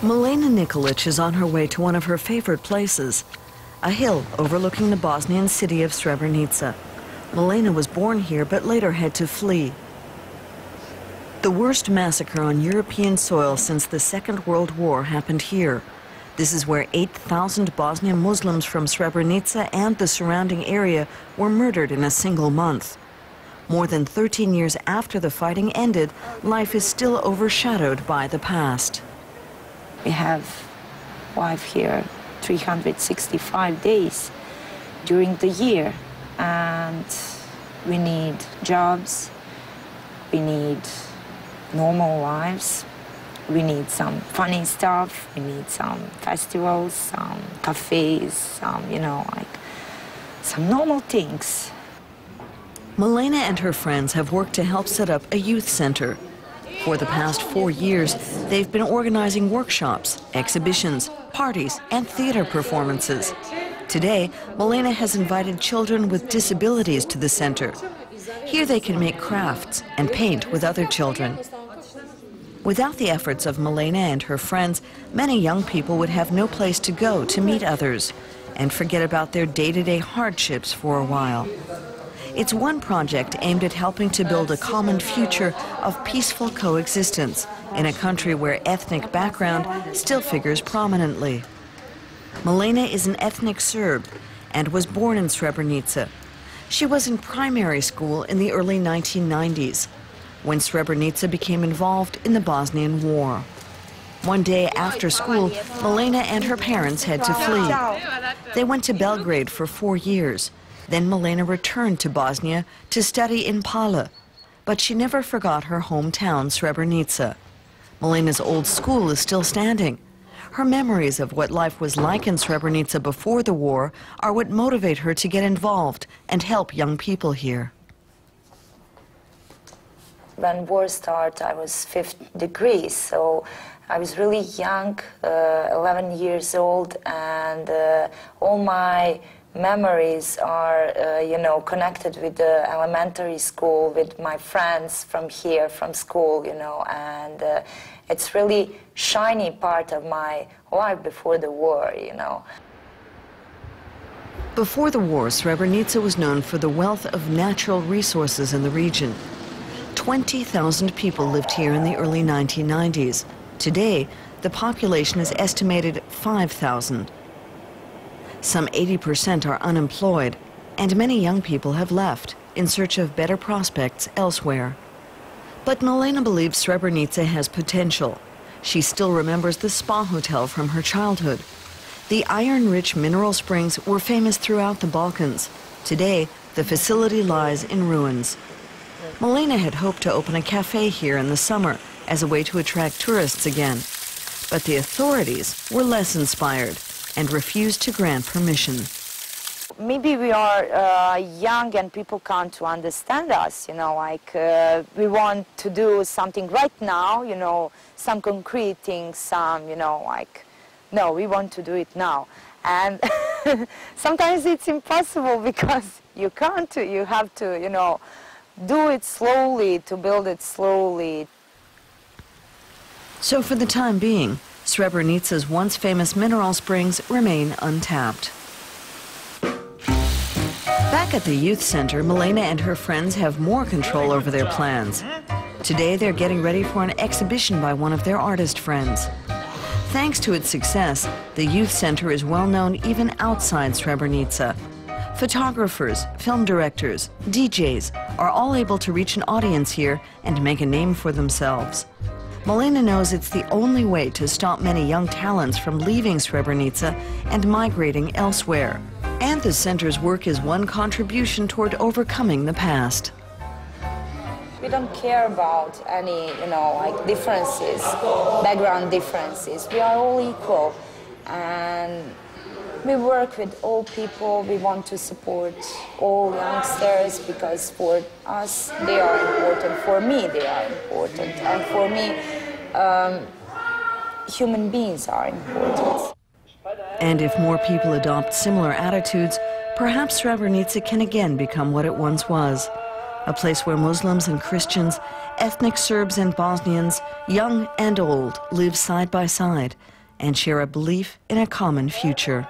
Milena Nikolic is on her way to one of her favorite places, a hill overlooking the Bosnian city of Srebrenica. Milena was born here but later had to flee. The worst massacre on European soil since the Second World War happened here. This is where 8,000 Bosnian Muslims from Srebrenica and the surrounding area were murdered in a single month. More than 13 years after the fighting ended, life is still overshadowed by the past. We have life here 365 days during the year, and we need jobs, we need normal lives, we need some funny stuff, we need some festivals, some cafes, some, some normal things. Milena and her friends have worked to help set up a youth center. For the past 4 years, they've been organizing workshops, exhibitions, parties, and theater performances. Today, Milena has invited children with disabilities to the center. Here they can make crafts and paint with other children. Without the efforts of Milena and her friends, many young people would have no place to go to meet others and forget about their day-to-day hardships for a while. It's one project aimed at helping to build a common future of peaceful coexistence in a country where ethnic background still figures prominently. Milena is an ethnic Serb and was born in Srebrenica. She was in primary school in the early 1990s, when Srebrenica became involved in the Bosnian War. One day after school, Milena and her parents had to flee. They went to Belgrade for 4 years. Then Milena returned to Bosnia to study in Pala, but she never forgot her hometown, Srebrenica. Milena's old school is still standing. Her memories of what life was like in Srebrenica before the war are what motivate her to get involved and help young people here. When war started, I was 5th degree, so I was really young, 11 years old, and all my memories are, connected with the elementary school, with my friends from here, from school, and it's really shiny part of my life before the war, Before the war, Srebrenica was known for the wealth of natural resources in the region. 20,000 people lived here in the early 1990s. Today, the population is estimated 5,000. Some 80% are unemployed, and many young people have left in search of better prospects elsewhere. But Milena believes Srebrenica has potential. She still remembers the spa hotel from her childhood. The iron-rich mineral springs were famous throughout the Balkans. Today, the facility lies in ruins. Milena had hoped to open a cafe here in the summer as a way to attract tourists again. But the authorities were less inspired and refused to grant permission. Maybe we are young and people can't understand us, we want to do something right now, some concrete things, no, we want to do it now. And sometimes it's impossible because you can't, you have to, do it slowly, to build it slowly. So for the time being, Srebrenica's once famous mineral springs remain untapped. Back at the youth center, Milena and her friends have more control over their plans. Today they're getting ready for an exhibition by one of their artist friends. Thanks to its success, the youth center is well known even outside Srebrenica. Photographers, film directors, DJs are all able to reach an audience here and make a name for themselves. Milena knows it's the only way to stop many young talents from leaving Srebrenica and migrating elsewhere. And the center's work is one contribution toward overcoming the past. We don't care about any, differences, background differences. We are all equal, and we work with all people. We want to support all youngsters because for us they are important, for me they are important, and for me human beings are important. And if more people adopt similar attitudes, perhaps Srebrenica can again become what it once was, a place where Muslims and Christians, ethnic Serbs and Bosnians, young and old, live side by side, and share a belief in a common future.